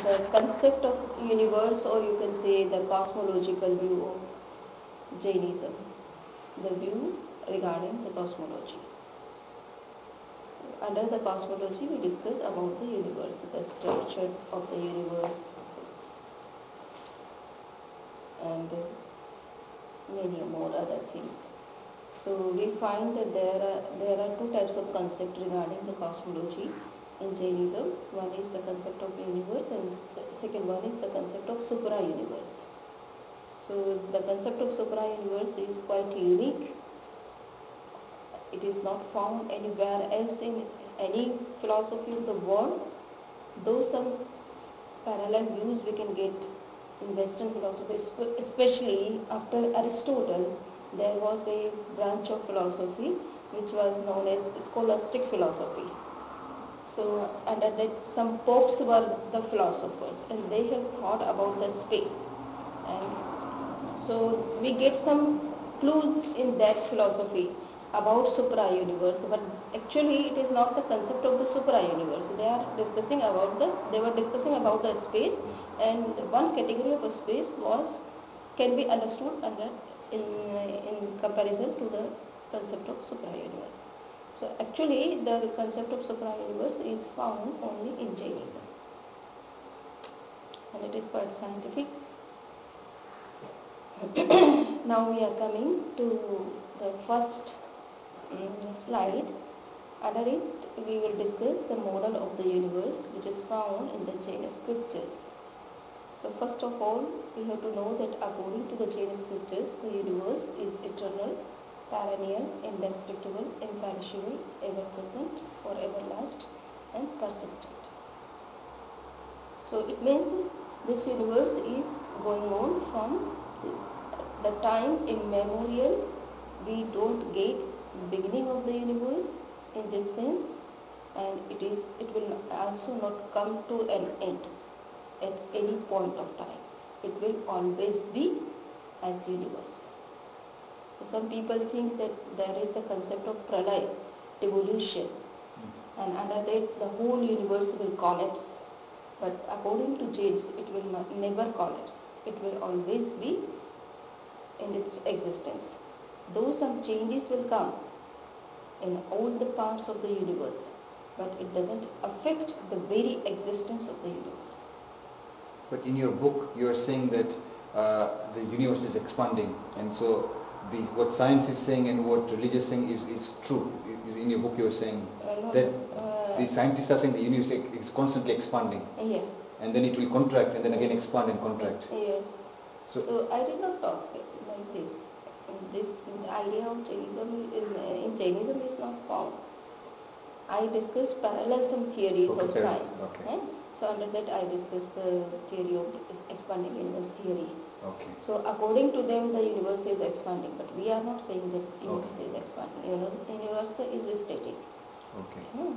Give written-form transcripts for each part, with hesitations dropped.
the concept of universe, or you can say the cosmological view of Jainism, the view regarding the cosmology. So under the cosmology, we discuss about the universe, the structure of the universe, and many more other things. So we find that there are two types of concept regarding the cosmology in Jainism. One is the concept of universe, and second one is the concept of supra universe. So the concept of supra universe is quite unique. It is not found anywhere else in any philosophy of the world, though some parallel views we can get in Western philosophy, especially after Aristotle. There was a branch of philosophy which was known as scholastic philosophy. So under that, some popes were the philosophers, and they have thought about the space, and so we get some clues in that philosophy about supra universe. But actually it is not the concept of the supra universe. They were discussing about the space, and one category of a space can be understood in comparison to the concept of supra universe. So actually the concept of supra universe is found only in Jainism, and it is quite scientific. Now we are coming to the first slide. Under it we will discuss the model of the universe which is found in the Jain scriptures. So first of all, we have to know that according to the Jain scriptures, the universe is eternal, perennial, indestructible, imperishable, ever-present, or everlast, and persistent. So it means this universe is going on from the time immemorial. We don't get beginning of the universe in this sense, and it will also not come to an end at any point of time. It will always be as universe. So some people think that there is the concept of pralay, devolution, and under that the whole universe will collapse. But according to Jains, it will never collapse. It will always be in its existence. Though some changes will come in all the parts of the universe, but it doesn't affect the very existence of the universe. But in your book, you are saying that the universe is expanding, and so what science is saying and what religion is saying is true. In your book, you are saying that the scientists are saying the universe is constantly expanding, and then it will contract, and then again expand and contract. So I did not talk like this. This idea of Jainism in Jainism is not found. I discussed parallelism theories of science. So under that I discussed the theory of expanding universe theory. So according to them the universe is expanding, but we are not saying that universe is expanding. The universe is static.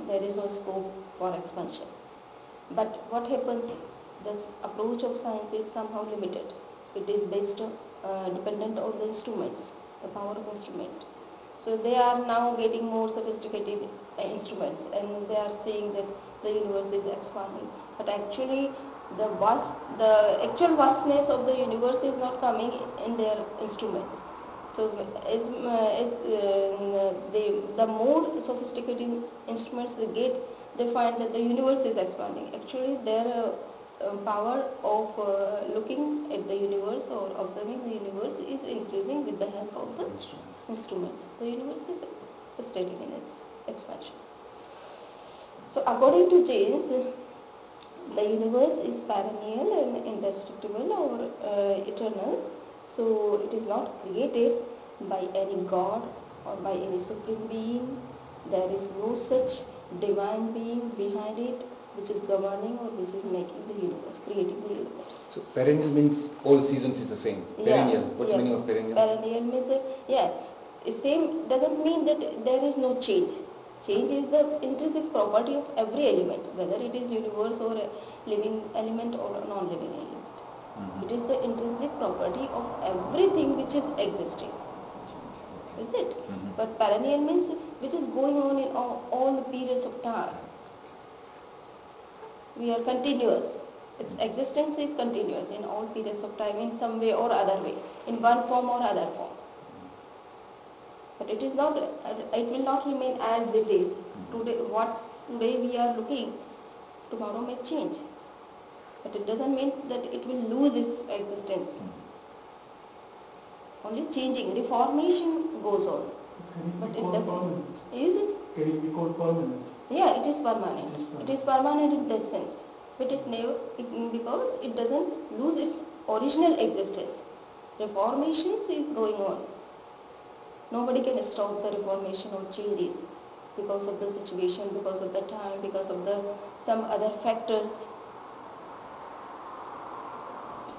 There is no scope for expansion. But what happens? This approach of science is somehow limited. It is dependent on the instruments, the power of instrument. So they are now getting more sophisticated instruments, and they are saying that the universe is expanding. But actually the actual vastness of the universe is not coming in their instruments. So the more sophisticated instruments they get, they find that the universe is expanding. Actually their power of looking at the universe or observing the universe is increasing with the help of the instruments. The universe is static in its expansion. So according to Jains, the universe is perennial and indestructible or eternal. So it is not created by any god or by any supreme being. There is no such divine being behind it which is governing or which is making the universe, creating the universe. So perennial means all seasons is the same. Perennial. What's the meaning of perennial? Perennial means same doesn't mean that there is no change. Change is the intrinsic property of every element, whether it is universe or a living element or a non-living element. It is the intrinsic property of everything which is existing. Is it? But perennial means which is going on in all the periods of time. We are continuous. Its existence is continuous in all periods of time in some way or other way, in one form or other form. But it is not, it will not remain as it is. Today, what today we are looking, tomorrow may change. But it doesn't mean that it will lose its existence. Only changing, reformation goes on. But it doesn't. Is it? Can it be called permanent? Yeah, it is permanent. It is permanent in that sense. But it never, because it doesn't lose its original existence. Reformations is going on. Nobody can stop the reformation or changes because of the situation, because of the time, because of the some other factors.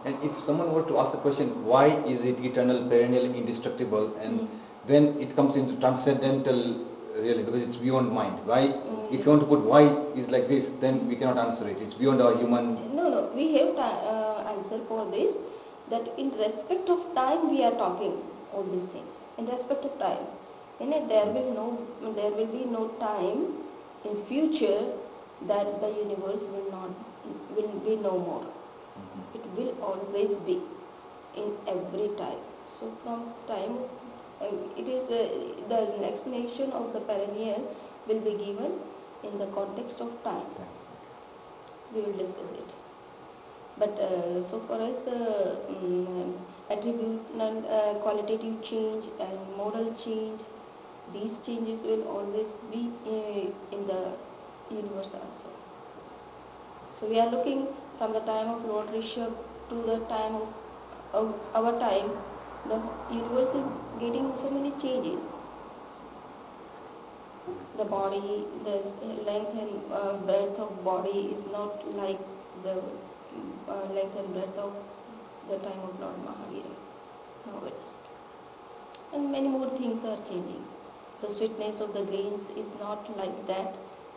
And if someone were to ask the question, why is it eternal, perennial, indestructible, and then it comes into transcendental really, because it's beyond mind. Why? If you want to put why is like this, then we cannot answer it. It's beyond our human. No, we have answer for this. That in respect of time we are talking all these things. In respect of time, there will be no time in future that the universe will be no more. It will always be in every time. So from time, it is the explanation of the perennial will be given in the context of time. We will discuss it. But so far as the attribute, qualitative change and modal change, these changes will always be in the universe also. So we are looking from the time of Lord Rishabh to the time of our time. The universe is getting so many changes. The body, the length and breadth of body is not like the length and breadth of the time of Lord Mahavira nowadays. And many more things are changing. The sweetness of the grains is not like that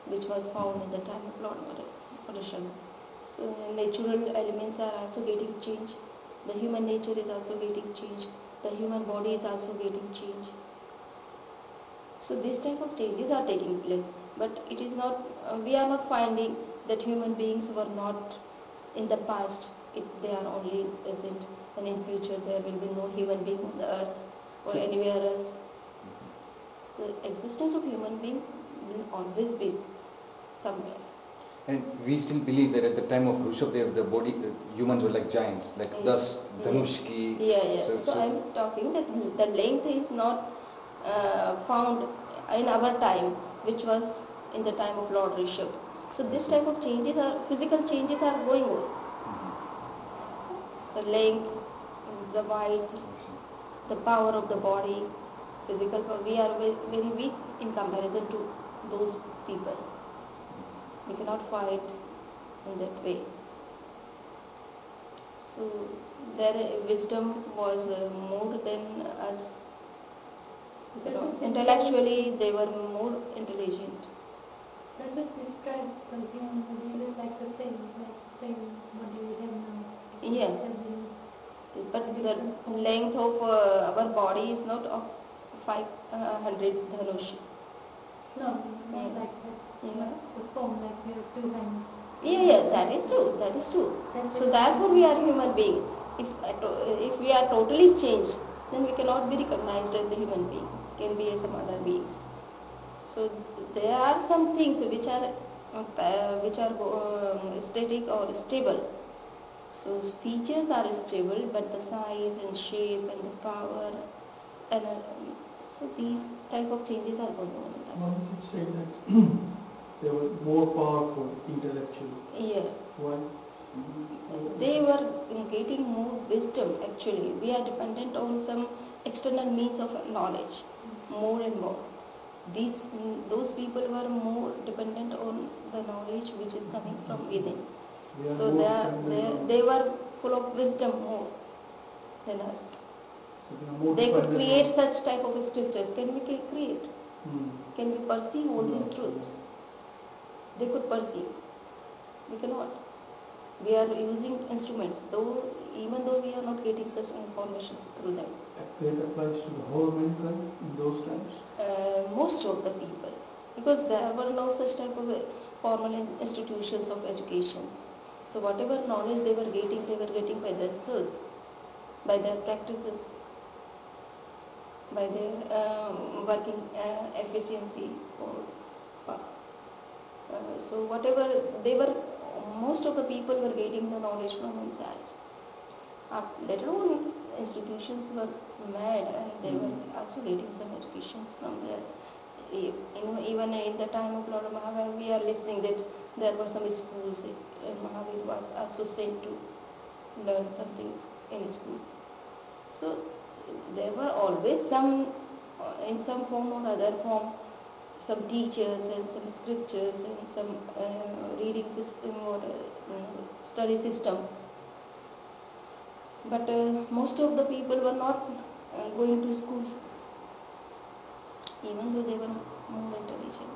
which was found in the time of Lord Rishabh. So natural elements are also getting changed. The human nature is also getting changed. The human body is also getting changed. So this type of changes are taking place. But it is not, we are not finding that human beings were not in the past. They are only present, and in future there will be no human being on the earth or anywhere else. The existence of human being will always be somewhere. And we still believe that at the time of Rishabh, the body, humans were like giants, like thus Dhanushki. Yeah. So I am talking that the length is not found in our time, which was in the time of Lord Rishabh. So this type of changes physical changes are going on. The length, the height, the power of the body, physical power. We are very weak in comparison to those people. We cannot fight in that way. So their wisdom was more than us. Intellectually, they were more intelligent. Does it describe the human body like the same body we have now? Yeah. But the length of our body is not of 500 dhanush. No, not like that. Yeah. The form like we have two hands. Yeah, that is true. So therefore we are human beings. If we are totally changed, then we cannot be recognized as a human being. Can be as some other beings. So there are some things which are static or stable. So features are stable, but the size and shape and the power and so these type of changes are going on. One could say that they were more powerful intellectually. Yeah. Why? They were getting more wisdom actually. We are dependent on some external means of knowledge, more and more. Those people were more dependent on the knowledge which is coming from within. So they were full of wisdom more than us. So they could create such type of scriptures. Can we create? Can we perceive all these truths? They could perceive. We cannot. We are using instruments, even though we are not getting such information through them. That applies to the whole mankind in those times? Most of the people. Because there were no such type of formal institutions of education. So whatever knowledge they were getting by themselves, by their practices, by their working efficiency. So whatever they were, most of the people were getting the knowledge from inside. Later on, institutions were made and they were also getting some educations from there. Even in the time of Lord Mahavir, we are listening that there were some schools and Mahavir was also sent to learn something in school. So there were always some, in some form or other form, some teachers and some scriptures and some reading system or study system. But most of the people were not going to school, even though they were more intelligent.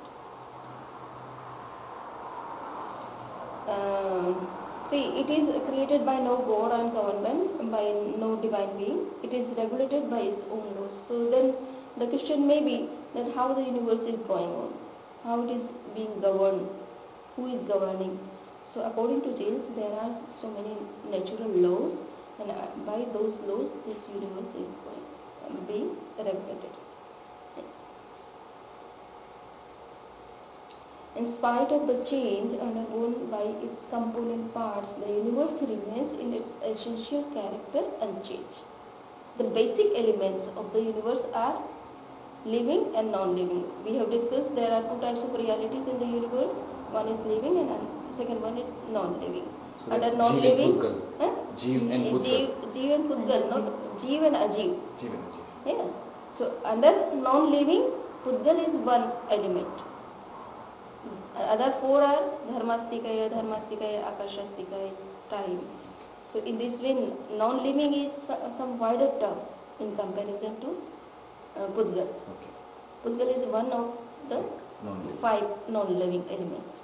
See, it is created by no God and government, by no divine being. It is regulated by its own laws. So then the question may be that how the universe is going on, how it is being governed, who is governing. So according to Jains, there are so many natural laws, and by those laws this universe is being regulated. In spite of the change undergone by its component parts, the universe remains in its essential character unchanged. The basic elements of the universe are living and non-living. We have discussed there are two types of realities in the universe. One is living and second one is non-living. So Under that's non-living, Jeev and Pudgal. Jeev and Pudgal, not Jeev and Ajeev. Jeev and Ajeev. Yeah. So under non-living, Pudgal is one element. Other four are Dharmastikaya, Akashastikaya, time. So in this way, non-living is some wider term in comparison to Pudgal. Okay. Pudgal is one of the five non-living elements.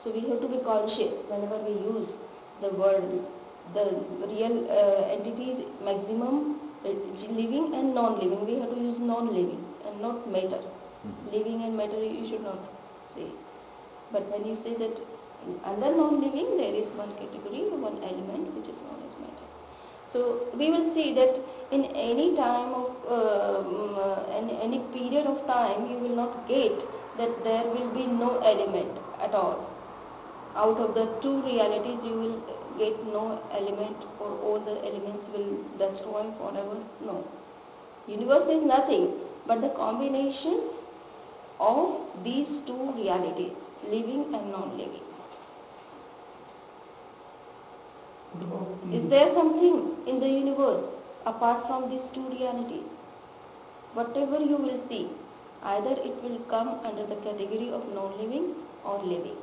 So we have to be conscious whenever we use the word, the real entities, maximum, living and non-living. We have to use non-living and not matter. Living and matter you should not say. But when you say that under non-living there is one category, one element which is known as matter. So we will see that in any time of any period of time you will not get that there will be no element at all. Out of the two realities you will get no element, or all the elements will destroy forever. No. Universe is nothing but the combination of these two realities, living and non-living. Is there something in the universe apart from these two realities? Whatever you will see, either it will come under the category of non-living or living.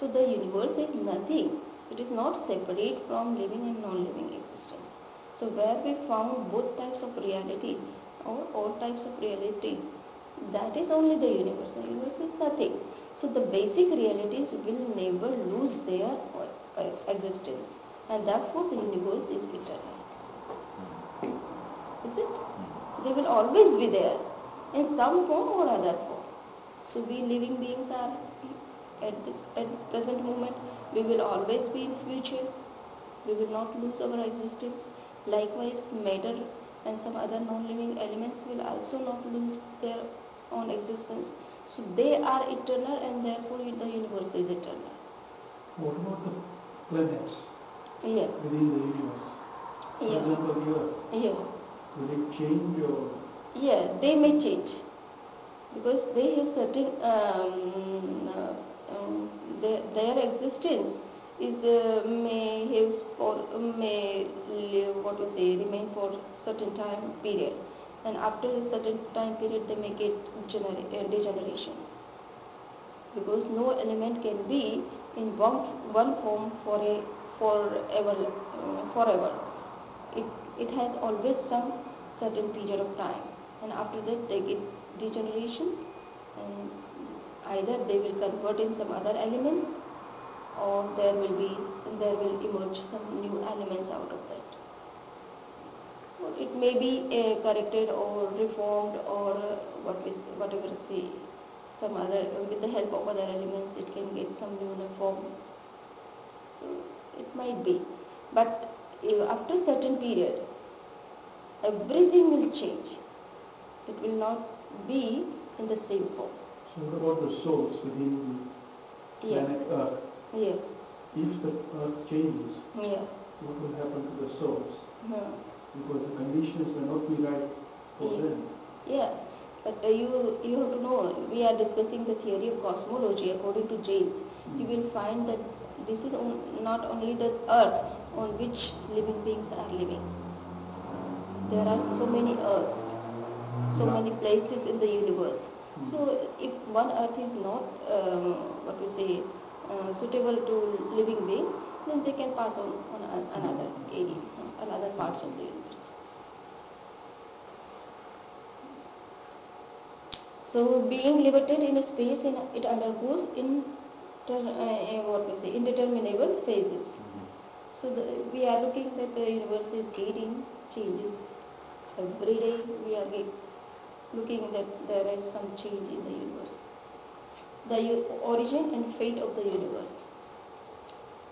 So the universe is nothing. It is not separate from living and non-living existence. So where we found both types of realities or all types of realities, that is only the universe. The universe is nothing. So the basic realities will never lose their existence, and therefore the universe is eternal. Is it? They will always be there in some form or other form. So we living beings are at present moment. We will always be in future. We will not lose our existence. Likewise, matter and some other non-living elements will also not lose their own existence. So they are eternal, and therefore the universe is eternal. What about the planets within the universe? For example, here. Will it change or? Yeah, they may change because they have certain their existence is may remain for certain time period, and after a certain time period they may get degeneration, because no element can be in one form forever. It has always some certain period of time, and after that they get degenerations, and either they will convert in some other elements, or there will emerge some new elements out of that. Or it may be corrected or reformed, or whatever say, some other, with the help of other elements it can get some new form. So might be, but after a certain period, everything will change. It will not be in the same form. So what about the souls within the planet Earth? Yeah. If the Earth changes, what will happen to the souls? Because the conditions may not be right for them. Yeah, but you have to know, we are discussing the theory of cosmology according to James. You will find that this is not only the Earth on which living beings are living. There are so many Earths, so many places in the universe. So if one Earth is not, suitable to living beings, then they can pass on another area, another parts of the universe. So being limited in a space, it undergoes indeterminable phases. So we are looking that the universe is getting changes every day. We are looking that there is some change in the universe. The origin and fate of the universe.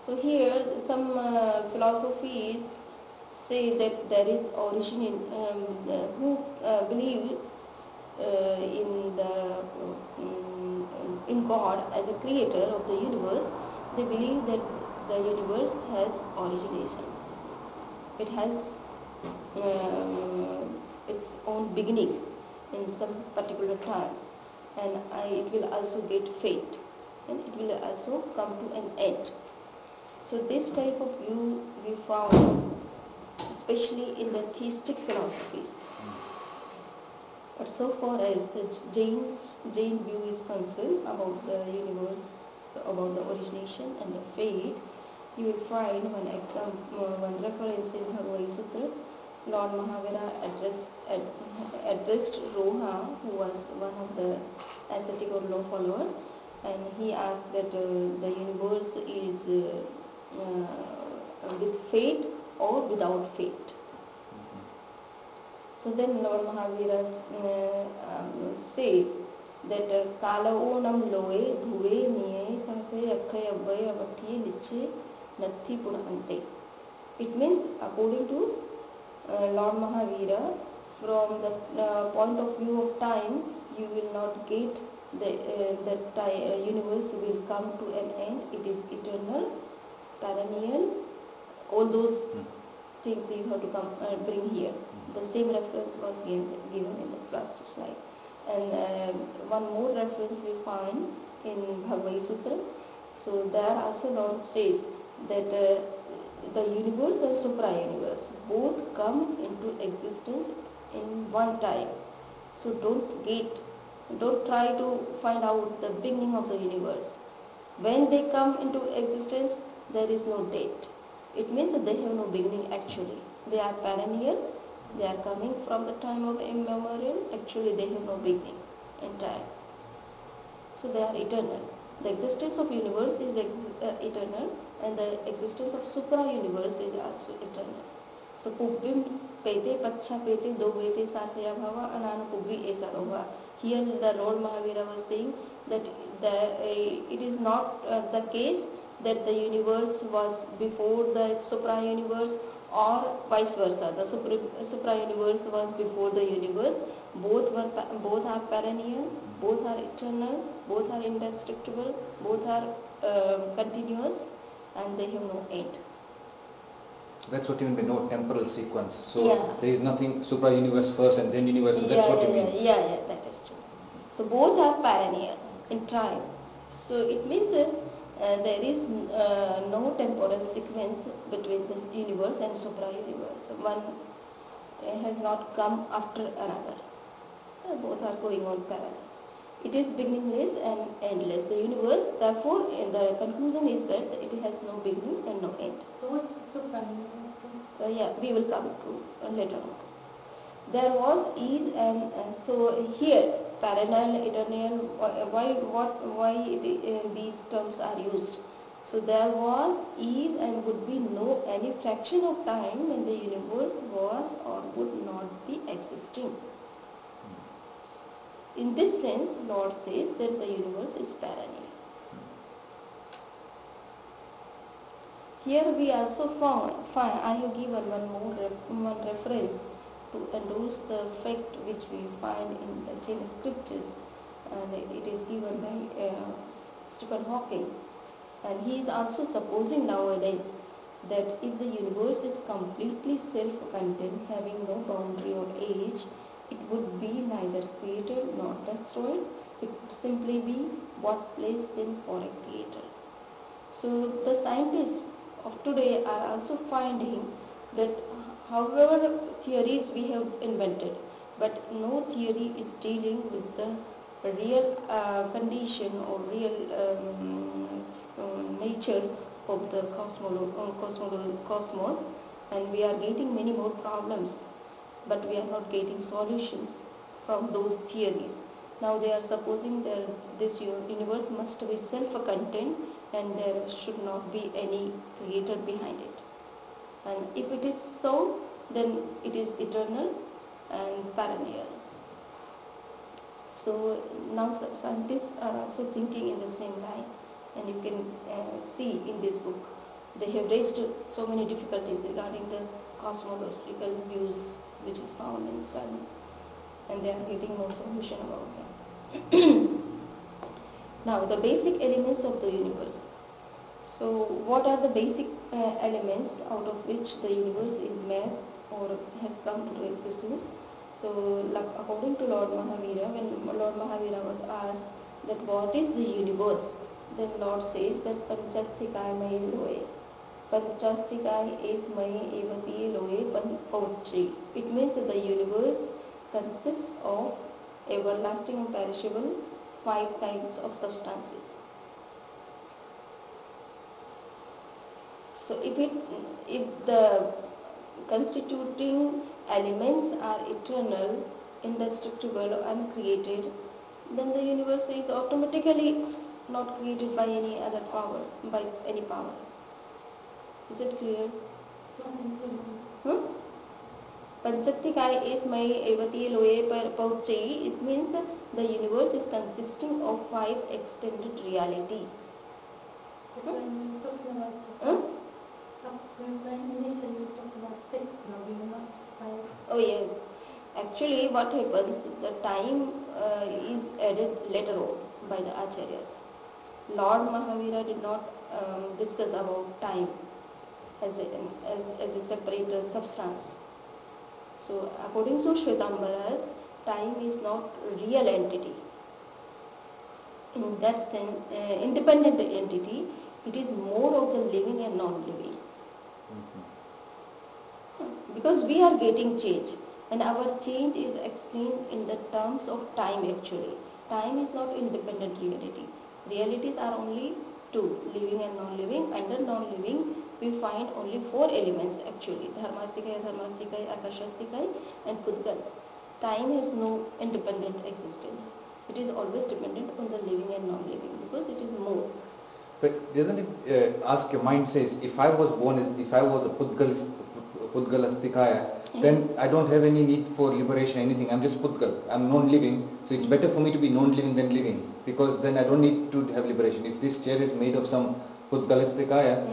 So here some philosophies say that there is origin in who believe in God as a creator of the universe. They believe that the universe has origination. It has its own beginning in some particular time, and it will also get fate, and it will also come to an end. So this type of view we found especially in the theistic philosophies. But so far as the Jain view is concerned about the universe, about the origination and the fate, you will find one reference in Bhagavad Sutra. Lord Mahavira addressed Roha, who was one of the ascetic or law follower, and he asked that the universe is with fate or without fate. So then Lord Mahavira says that Kala onam loe dhuve niye sase akhay abhay avathiye niche nathi puna ante. It means, according to Lord Mahavira, from the point of view of time, you will not get the universe will come to an end. It is eternal, perennial. All those things you have to bring here. The same reference was given in the first slide. And one more reference we find in Bhagavad Sutra. So there also Lord says that the universe and supra-universe both come into existence in one time. So don't try to find out the beginning of the universe. When they come into existence, there is no date. It means that they have no beginning actually. They are perennial. They are coming from the time of immemorial. Actually, they have no beginning in time. So they are eternal. The existence of universe is eternal, and the existence of supra-universe is also eternal. So Pubbim Pete Pacha Pete Do Vete Sathaya Bhava Anana Pubbi Esarova. Here the Lord Mahavira was saying that it is not the case that the universe was before the supra-universe or vice versa. The supra-universe was before the universe. Both are perennial, both are eternal, both are indestructible, both are continuous, and they have no end. That's what you mean by no temporal sequence. So there is nothing supra-universe first and then universe. That's what you mean. Yeah, that is true. So both are perennial in time. So it means that there is no temporal sequence between the universe and supra-universe. One has not come after another. Both are going on parallel. It is beginningless and endless. The universe, therefore, the conclusion is that it has no beginning and no end. So what's supra-universe? We will come to later on. There was ease and so here perennial, eternal. Why these terms are used? So there was is and would be no any fraction of time when the universe was or would not be existing. In this sense, Lord says that the universe is perennial. Here we also find I have given one reference to endorse the fact which we find in the Jain scriptures, and it is given by Stephen Hawking, and he is also supposing nowadays that if the universe is completely self-contained, having no boundary or age, it would be neither created nor destroyed. It would simply be what place then for a creator. So the scientists of today are also finding that however theories we have invented, but no theory is dealing with the real condition or real nature of the cosmos, and we are getting many more problems, but we are not getting solutions from those theories. Now they are supposing that this universe must be self-contained and there should not be any creator behind it. And if it is so, then it is eternal and perennial. So now scientists are also thinking in the same line, and you can see in this book they have raised so many difficulties regarding the cosmological views which is found in science, and they are getting no solution about them. Now the basic elements of the universe. So what are the basic elements out of which the universe is made or has come into existence? So according to Lord Mahavira, when Lord Mahavira was asked that what is the universe, then Lord says that Panchastikaya Mai Loe. Panchastikaya is Mai Evati Loe Panpochi. It means that the universe consists of everlasting and perishable 5 kinds of substances. So if the constituting elements are eternal, indestructible, uncreated, then the universe is automatically not created by any other power, by any power. Is it clear? Panchatikaya is Mai Evati Loe Pauchai. It means the universe is consisting of 5 extended realities. Oh yes. Actually what happens, the time is added later on by the Acharyas. Lord Mahavira did not discuss about time as a separate substance. So according to Shvetambaras, time is not real entity. In that sense, independent entity, it is more of the living and non-living. Because we are getting change, and our change is explained in the terms of time actually. Time is not independent reality. Realities are only 2, living and non-living. Under non-living, we find only 4 elements actually: Dharmastikaya, Akashastikaya and Pudgal. Time has no independent existence. It is always dependent on the living and non-living because it is more. But doesn't it ask your mind says, if I was a Pudgalastikaya, then I don't have any need for liberation, anything. I'm just Pudgal. I'm non-living. So it's better for me to be non-living than living, because then I don't need to have liberation. If this chair is made of some Pudgalastikaya,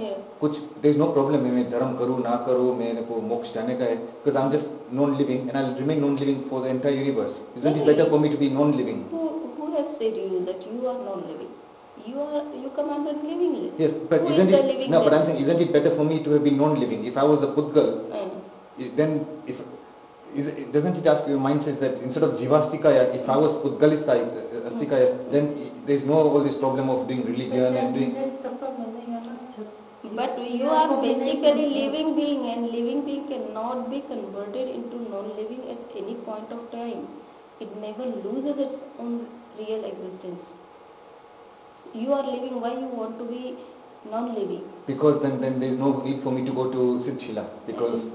there's no problem. मैं धर्म करूँ ना करूँ, मेरे को मोक्ष जाने का है, because I'm just non-living and I'll remain non-living for the entire universe. Isn't it better for me to be non-living? Who has said you that you are non-living? You come under living. Yes, but but I'm saying, isn't it better for me to have been non-living? If I was a Pudgal, then doesn't it ask your mind says that instead of Jivastikaya, if I was Pudgalistikaya, then there's no all this problem of doing religion and doing. But you are basically living being, and living being cannot be converted into non-living at any point of time. It never loses its own real existence. You are living, why you want to be non-living? Because then there is no need for me to go to Siddhshila. Because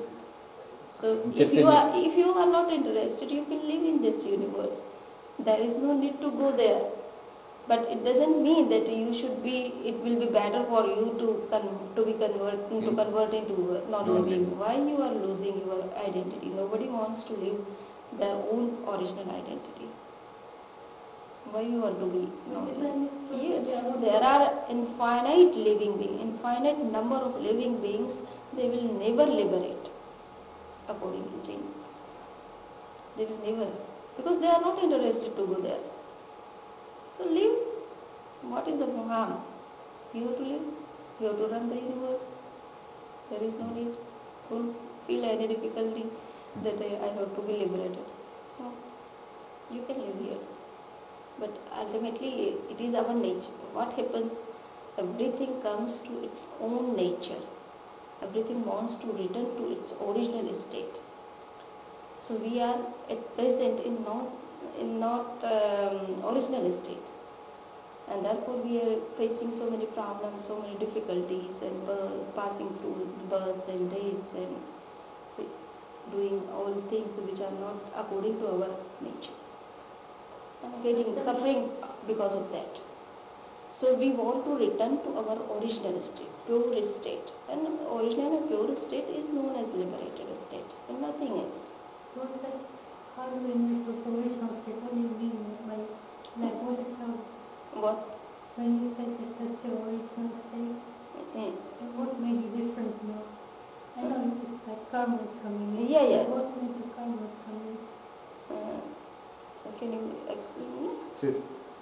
so if you are not interested, you can live in this universe. There is no need to go there. But it doesn't mean that it will be better for you to convert into non-living. Why you are losing your identity? Nobody wants to live their own original identity. Why you want to be? There are infinite living beings, infinite number of living beings. They will never liberate, according to Jain. They will never, because they are not interested to go there. So live. What is the harm? You have to live. You have to run the universe. There is no need. Don't feel any difficulty that I have to be liberated. No. You can live here. But ultimately, it is our nature. What happens? Everything comes to its own nature. Everything wants to return to its original state. So we are at present in not original state, and therefore we are facing so many problems, so many difficulties, and passing through births and deaths and doing all things which are not according to our nature. Getting suffering because of that. So we want to return to our original state, pure state. And original and pure state is known as liberated state and nothing else. What is that? How do we know it was the original state? What do you mean by like what is how? What? When you said that that's your original state, what made you different now? I know it's like karma is coming in. Yeah. What made the karma come in? Can you explain me? So,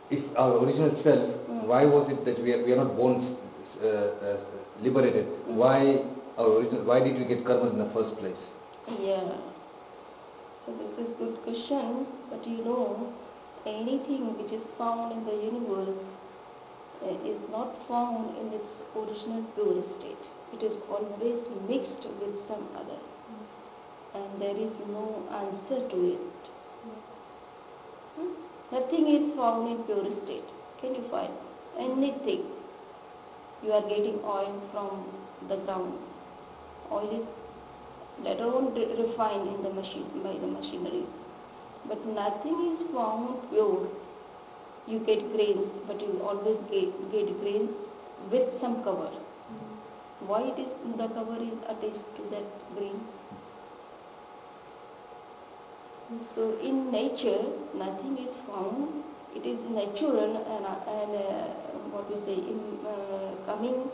if our original self, why was it that we are not born liberated? Why did we get karmas in the first place? Yeah. So this is good question. But you know, anything which is found in the universe is not found in its original pure state. It is always mixed with some other, and there is no answer to it. Nothing is found in pure state. Can you find anything? You are getting oil from the ground. Oil is later on refined in the machine by the machineries, but nothing is found pure. You get grains, but you always get grains with some cover. Why it is the cover is attached to that grain? So in nature, nothing is found. It is natural and what we say, coming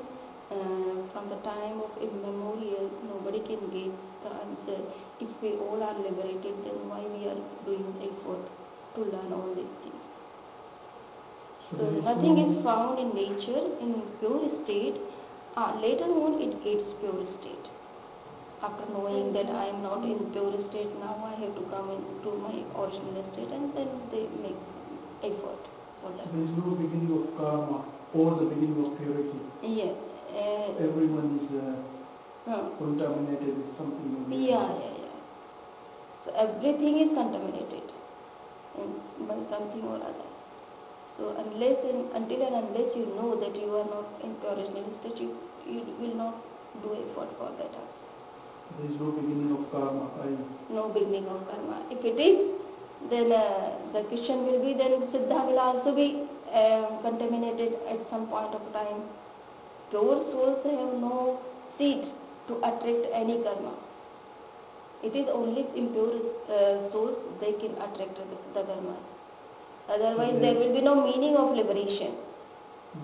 from the time of immemorial. Nobody can get the answer. If we all are liberated, then why we are doing effort to learn all these things? So nothing is found in nature in pure state. Later on, it gets pure state. After knowing that I am not in pure state, now I have to come into my original state, and then they make effort for that. There is no beginning of karma or the beginning of purity. Yeah. Everyone is contaminated with something. Yeah. So everything is contaminated by something or other. So until and unless you know that you are not in pure original state, you will not do effort for that also. There is no beginning of karma. No beginning of karma. If it is, then the question will be, then Siddha will also be contaminated at some point of time. Pure souls have no seed to attract any karma. It is only impure souls they can attract the karmas. Otherwise, there will be no meaning of liberation.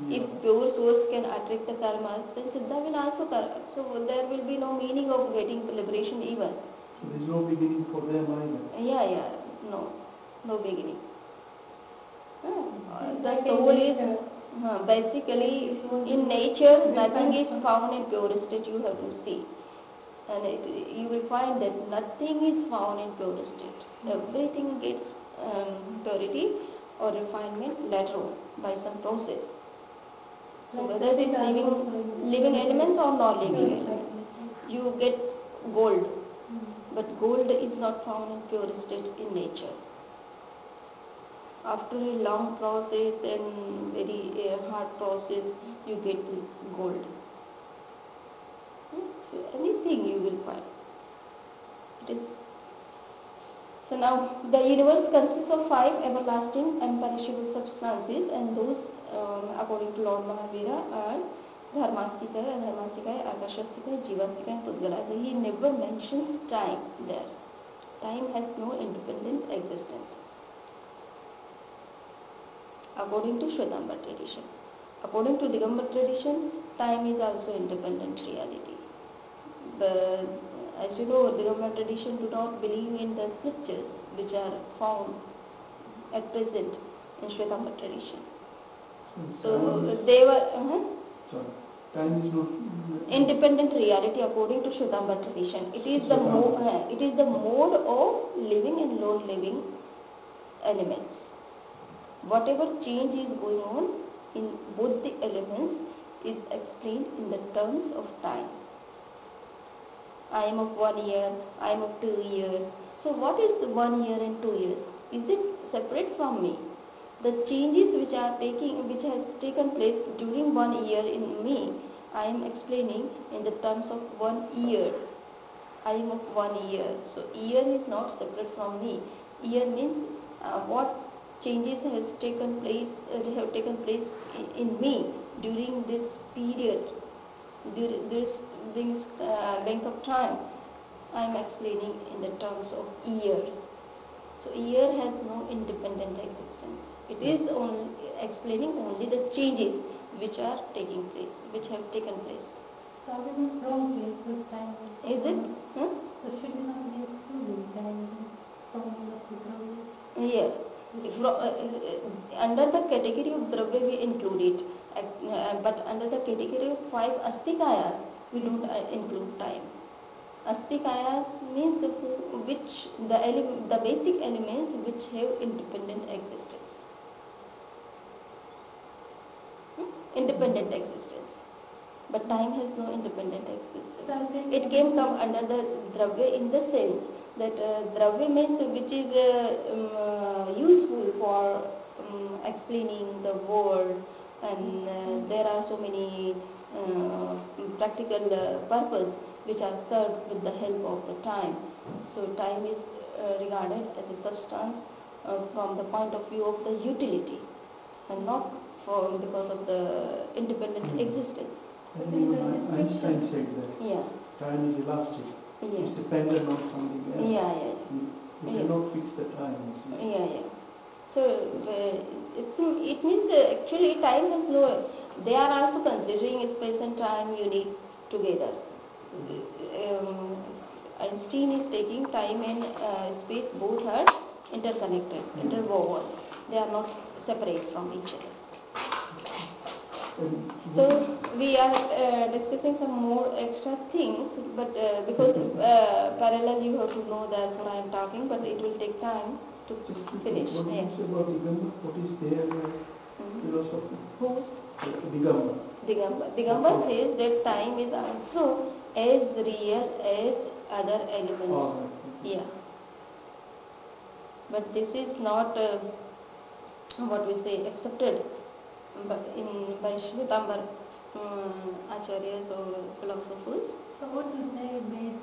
If pure souls can attract the karmas, then Siddha will also karma. So there will be no meaning of getting liberation even. So there is no beginning for them either. Yeah. No beginning. The soul is basically in nature. Nothing is found in pure state. You have to see, and you will find that nothing is found in pure state. Everything gets purity or refinement later on by some process. So whether it is living elements or non-living elements, you get gold, but gold is not found in pure state in nature. After a long process and very hard process, you get gold. So anything you will find. It is. So now the universe consists of 5 everlasting imperishable substances, and those according to Lord Mahavira are Dharmastika, Adharmastika, Akashastika, Jivastika and Pudgala. He never mentions time there. Time has no independent existence. according to Shwetambar tradition. According to Digambar tradition, time is also independent reality. But as you know, Digambar tradition do not believe in the scriptures which are found at present in Shwetambar tradition. So they were time is not independent reality according to Shwetambar tradition. It is the mode of living and non-living elements. Whatever change is going on in both the elements is explained in the terms of time. I am of 1 year, I am of 2 years. So what is the 1 year and 2 years? Is it separate from me? The changes which has taken place during 1 year in me, I am explaining in the terms of 1 year. I am of 1 year. So year is not separate from me. Year means what changes have taken place in me during this period, during this length of time. I am explaining in the terms of year. So year has no independent existence. It is only explaining only the changes which are taking place, which have taken place. So are we not wrong to include time? Is it? Huh? So should we not be including time from the Dravya? Yeah. Under the category of Dravya we include it, but under the category of 5 Astikayas we don't include time. Astikayas means which the basic elements which have independent existence. Independent existence. But time has no independent existence. It come under the Dravya in the sense that Dravya means which is useful for explaining the world, and there are so many practical purpose which are served with the help of the time. So time is regarded as a substance from the point of view of the utility and not because of the independent existence. Einstein said that time is elastic. It's dependent on something else. You cannot fix the time. So it means actually time has no. They are also considering space and time unique together. Einstein is taking time and space both are interconnected, interwoven. They are not separate from each other. So we are discussing some more extra things, but because parallel you have to know, therefore I am talking, but it will take time to finish. What is about Digambar? What is their philosophy? Whose? Digambar. Digambar says that time is also as real as other elements. Yeah. But this is not what we say accepted by Shwetambar acharyas or philosophers. So what do they base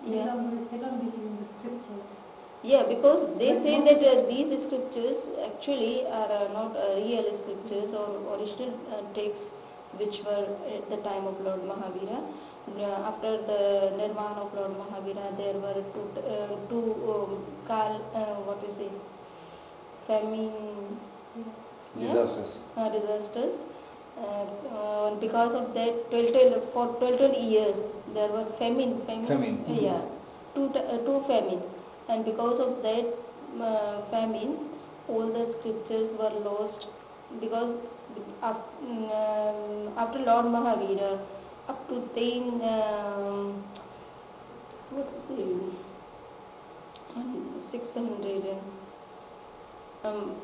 they don't believe in the scriptures? Yeah, because they say that these scriptures actually are not real scriptures or original texts which were at the time of Lord Mahavira. After the Nirvana of Lord Mahavira, there were two famine disasters. Because of that, for 12 years there were famine. Yeah, two famines, and because of that famines, all the scriptures were lost. Because after Lord Mahavira, up to 600.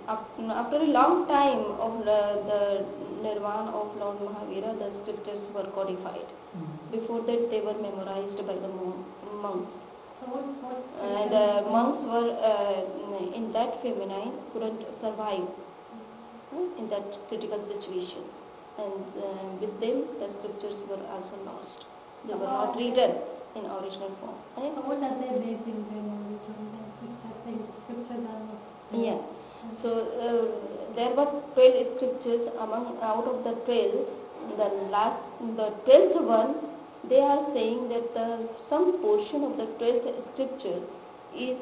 After a long time of the Nirvana of Lord Mahavira, the scriptures were codified. Before that, they were memorized by the monks. And the monks were in that famine couldn't survive in that critical situations, and with them the scriptures were also lost. They were not written in original form. So what are they basing their knowledge on? Scriptures are not. Yeah. So there were 12 scriptures. Out of the 12, the 12th one, they are saying that some portion of the 12th scripture was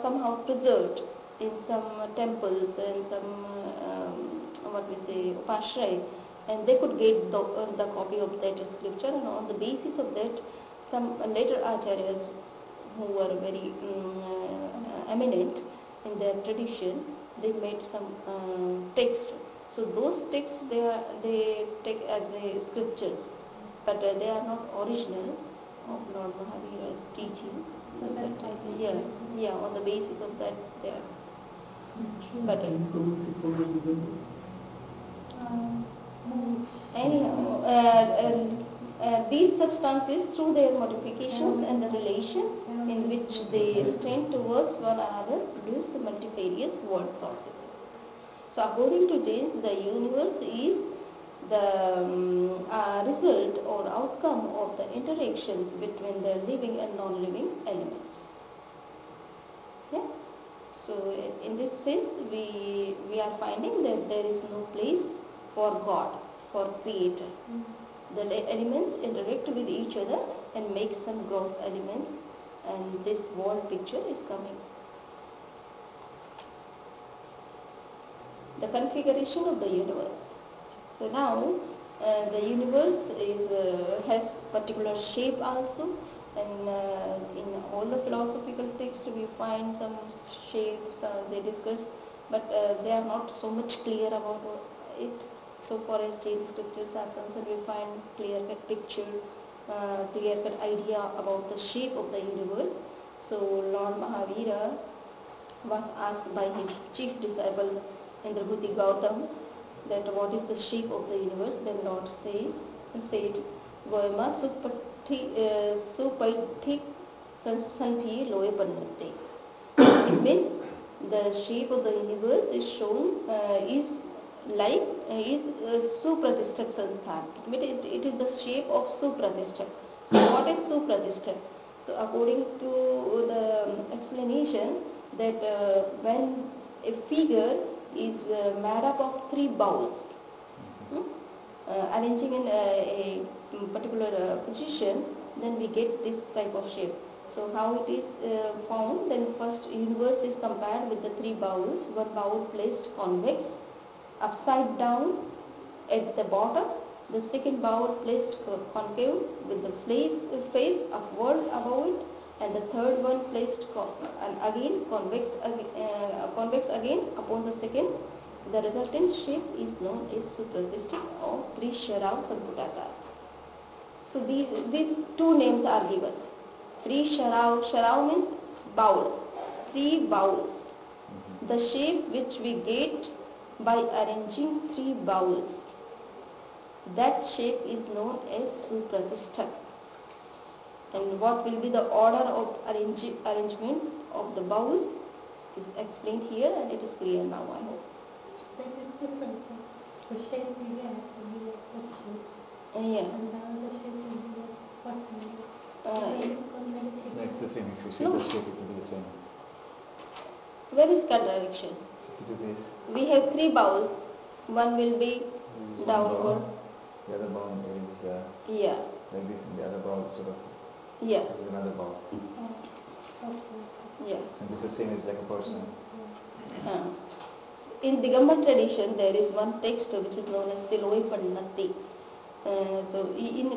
somehow preserved in some temples and some what we say upashray, and they could get the copy of that scripture, and on the basis of that some later acharyas who were very eminent in their tradition, they made some texts. So those texts they take as a scriptures, but they are not original of Lord Mahavira's teachings. So that's why yeah, on the basis of that they are. But anyhow, these substances, through their modifications and the relations in which they stand towards one another, produce the multifarious world processes. So according to Jains, the universe is the result or outcome of the interactions between the living and non-living elements. Yeah? So in this sense, we are finding that there is no place for God, for Creator. The elements interact with each other and make some gross elements, and this world picture is coming. The configuration of the universe. So now the universe has particular shape also, and in all the philosophical texts we find some shapes they discuss, but they are not so much clear about it. So far as Jain scriptures are concerned, we find clear-cut picture, clear-cut idea about the shape of the universe. So Lord Mahavira was asked by his chief disciple Indrabhuti Gautam that what is the shape of the universe. Then Lord said, Goyama supaithi santi loe pannate. It means the shape of the universe is shown is Supratishtak Sansthan. It is the shape of Supratishtak. So what is Supratishtak? So according to the explanation that when a figure is made up of three bowls, arranging in a particular position, then we get this type of shape. So how it is found? Then first universe is compared with the three bowls. One bowl placed convex, upside down at the bottom, the second bowl placed concave with the face upward above it, and the third one placed and again convex again upon the second. The resultant shape is known as Supratishtak or Trisharav Samputakar. So these two names are given. Sharav means bowl, three bowls. The shape which we get by arranging three bowls, that shape is known as Supratishtak. And what will be the order of arrangement of the bowls is explained here, and it is clear now, I hope. That is different. The shape we get will be like that shape. Yeah. And the other shape will be like what shape? It's the same. If you see No. the shape, it will be the same. Where is contradiction? If you do this, We have three bowls. One will be one downward. bowl, the other bowl is Yeah. like this, and the other bowl sort of Yeah. is another bowl. Okay. Yeah. And this is the same as like a person. In Digambar tradition, there is one text which is known as Tiloi Pannati. So in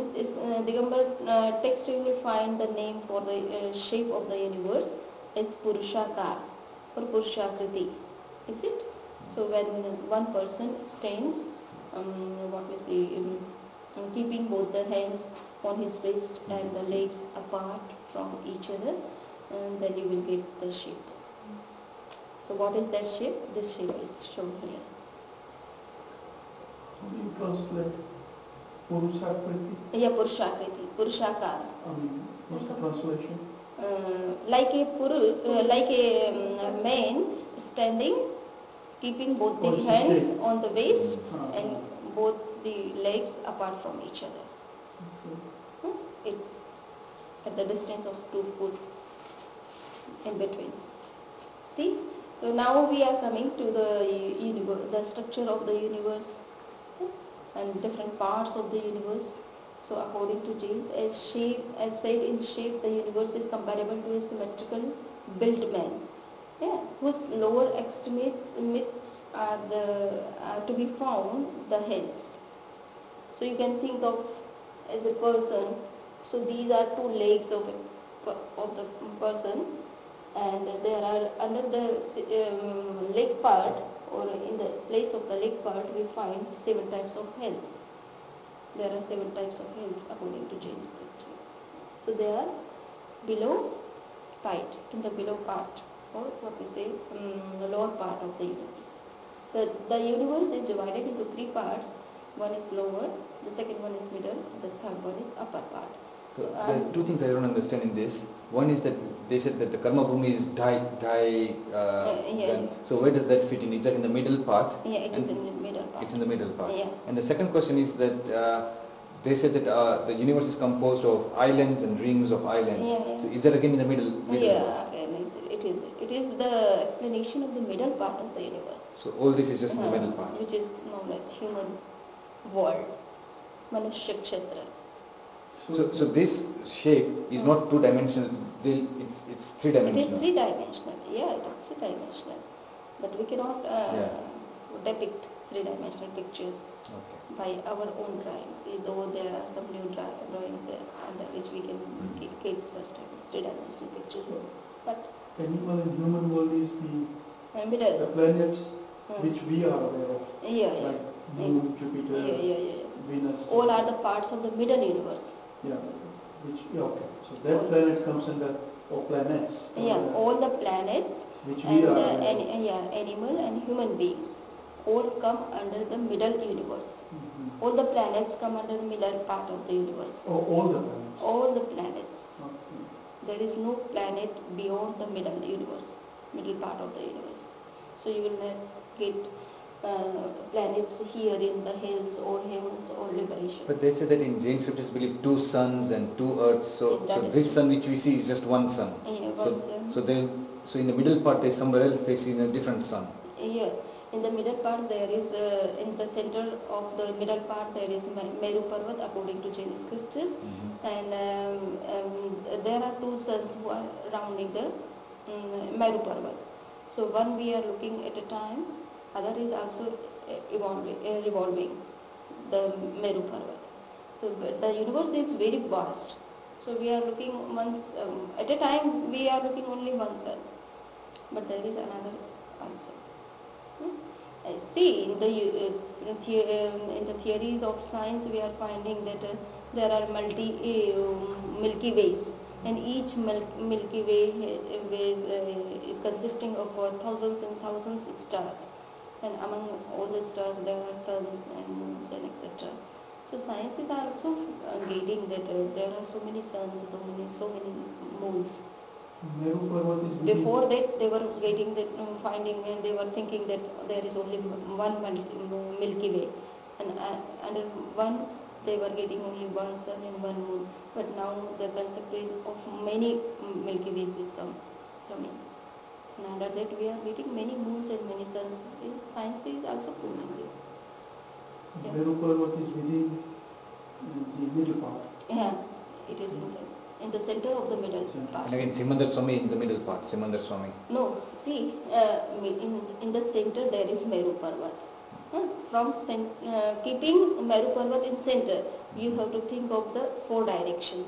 Digambar text, you will find the name for the shape of the universe as Purushakar or Purushakriti. Is it? So when one person stands, keeping both the hands on his waist and the legs apart from each other, and then you will get the shape. So what is that shape? This shape is shown here. You translate Purusakriti? Yeah, Purushakriti, Purushakar. What's the translation? Like a man standing, keeping both the hands on the waist and both the legs apart from each other. At the distance of 2 foot in between. See? So now we are coming to the structure of the universe and different parts of the universe. So according to Jains, as said in shape, the universe is comparable to a symmetrical built man. Yeah, whose lower extremities are to be found the heads. So you can think of as a person. So these are two legs of the person, and there are under the leg part, or in the place of the leg part, we find 7 types of heads. There are 7 types of heads according to Jain scriptures. So they are below side, in the below part, or what we say, the lower part of the universe. The universe is divided into 3 parts. One is lower, the second one is middle, the third one is upper part. So there are 2 things I don't understand in this. One is that they said that the karma bhumi is so where does that fit in? Is that in the middle part? Yeah, it is in the middle part. It's in the middle part. Yeah. And the second question is that they said that the universe is composed of islands and rings of islands. Yeah, yeah. So is that again in the middle yeah, part? again, it is the explanation of the middle part of the universe. So all this is just in the middle part. Which is known as human world, Manushya Kshetra. So this shape is not 2-dimensional, it's 3-dimensional. It is 3-dimensional, yeah, it is 3-dimensional. But we cannot depict 3-dimensional pictures by our own drawings, though there are some new drawings under which we can get such type of 3-dimensional pictures. But animal and human world is the planets which we are aware of, like Moon, Jupiter, Venus. All are the parts of the middle universe. Yeah, okay. So that planet comes under, or planets. All the planets which we and are animal and human beings all come under the middle universe. All the planets come under the middle part of the universe. Oh, all the planets? All the planets. Okay. There is no planet beyond the middle universe, middle part of the universe. So you will not get planets here in the hills or heavens or liberation. But they say that in Jain scriptures believe 2 suns and 2 earths. So this sun which we see is just one sun. Yeah, one sun. So in the middle part there's somewhere else they see a different sun. Yeah. In the middle part there is, in the center of the middle part there is Meru Parvat according to Jain scriptures, and there are 2 suns who are rounding the Meru Parvat. So one we are looking at a time, other is also revolving the Meru Parvat. So the universe is very vast. So we are looking at a time we are looking only one sun, but there is another also. See, in the theories of science, we are finding that there are Milky Ways, and each Milky Way is consisting of thousands and thousands of stars, and among all the stars there are suns and moons and etc. So science is also getting that there are so many suns, so many moons. Before that, they were getting that finding, and they were thinking that there is only one Milky Way, and under one they were getting only one sun and one moon. But now the concept is of many Milky Ways is coming, and under that we are getting many moons and many suns. Science is also proving this. Meru Parvat is within the middle part. Yeah, it is in the center of the middle part. And again, Simandar Swami in the middle part, Simandar Swami. No, see, in the center there is Meru Parvat. From keeping Meru Parvat in center, you have to think of the 4 directions.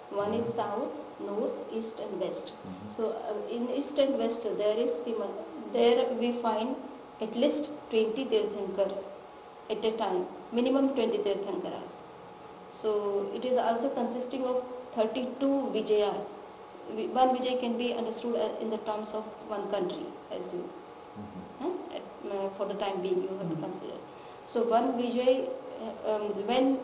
One is south, north, east and west. So in east and west there we find at least 20 Tirthankar at a time, minimum 20 Tirthankaras. So it is also consisting of 32 Vijayas. One Vijay can be understood in the terms of one country, as you, for the time being, you have to consider. So one Vijay, when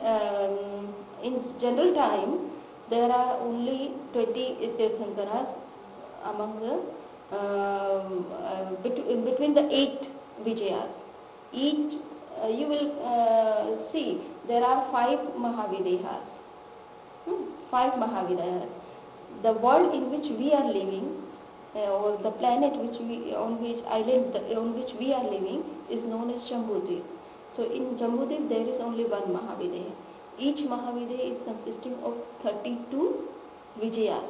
in general time, there are only 20 Tirthankaras among the, between the 8 Vijayas. Each, you will see, there are 5 Mahavidehas. 5 Mahavidehas. The world in which we are living, or the planet island on which we are living, is known as Jambudvip. So in Jambudvip there is only one Mahavideha. Each Mahavideha is consisting of 32 Vijayas,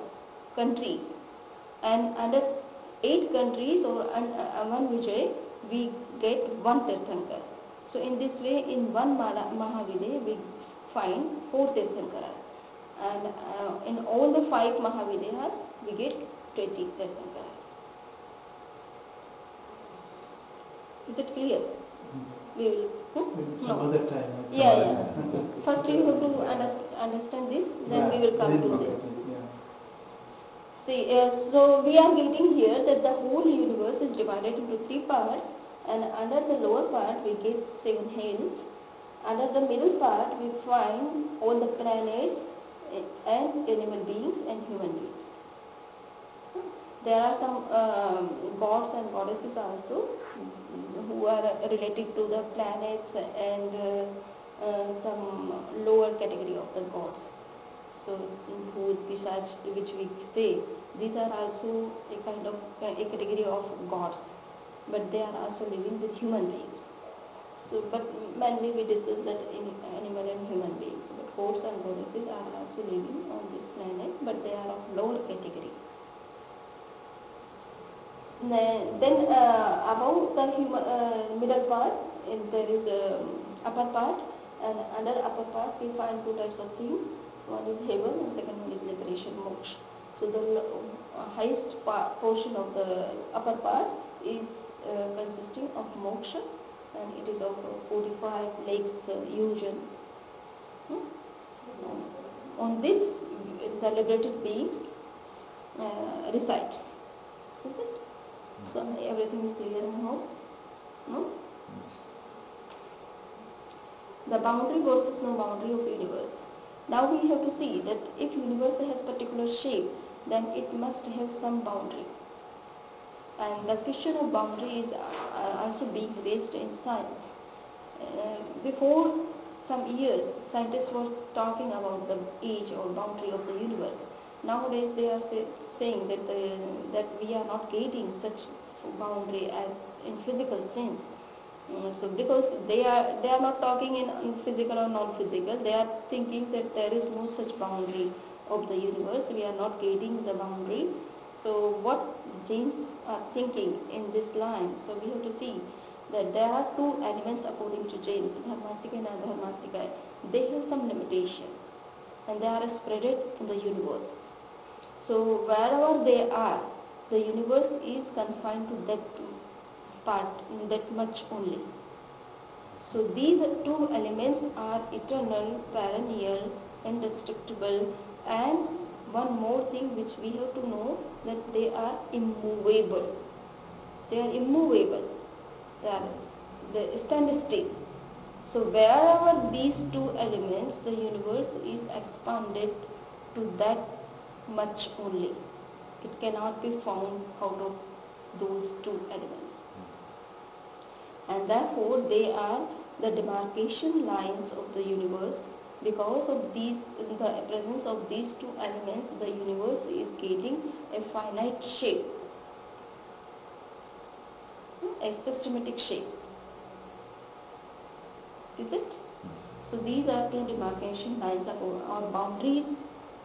countries, and under 8 countries or one Vijay, we get one Tirthankar. So in this way, in one Mahavidya, we find 4 Tirthankaras. And in all the 5 Mahavidyas, we get 20 Tirthankaras. Is it clear? We will. Some other time. Yeah. First you have to understand this, then we will come to this. See, so we are getting here that the whole universe is divided into 3 parts, and under the lower part we get 7 hells. Under the middle part we find all the planets and animal beings and human beings. There are some gods and goddesses also who are related to the planets and some lower category of the gods. So, besides which we say, these are also a kind of a category of gods, but they are also living with human beings. So, but mainly we discuss that in animal and human beings. But gods and goddesses are also living on this planet, but they are of lower category. Then above the middle part, there is upper part, and under upper part we find 2 types of things. One is heaven and second one is liberation, moksha. So the highest portion of the upper part is consisting of moksha, and it is of 45 legs yujana. On this, the liberated beings reside. Is it? So everything is clear now? No? Yes. The boundary versus no boundary of universe. Now we have to see that if universe has particular shape, then it must have some boundary. And the question of boundary is also being raised in science. Before some years, scientists were talking about the age or boundary of the universe. Nowadays they are saying that we are not getting such boundary as in physical sense. So because they are not talking in physical or non-physical, they are thinking that there is no such boundary of the universe. We are not getting the boundary. So what Jains are thinking in this line? So we have to see that there are 2 elements according to Jains, Dharmasika and Adharmasika. They have some limitation, and they are spreaded in the universe. So wherever they are, the universe is confined to that part, that much only. So these 2 elements are eternal, perennial, indestructible, and one more thing which we have to know, that they are immovable. They are immovable. They stand still. So wherever these 2 elements, the universe is expanded to that much only. It cannot be found out of those 2 elements. And therefore they are the demarcation lines of the universe. Because of these, in the presence of these 2 elements, the universe is getting a finite shape, a systematic shape. Is it? So these are 2 demarcation lines or boundaries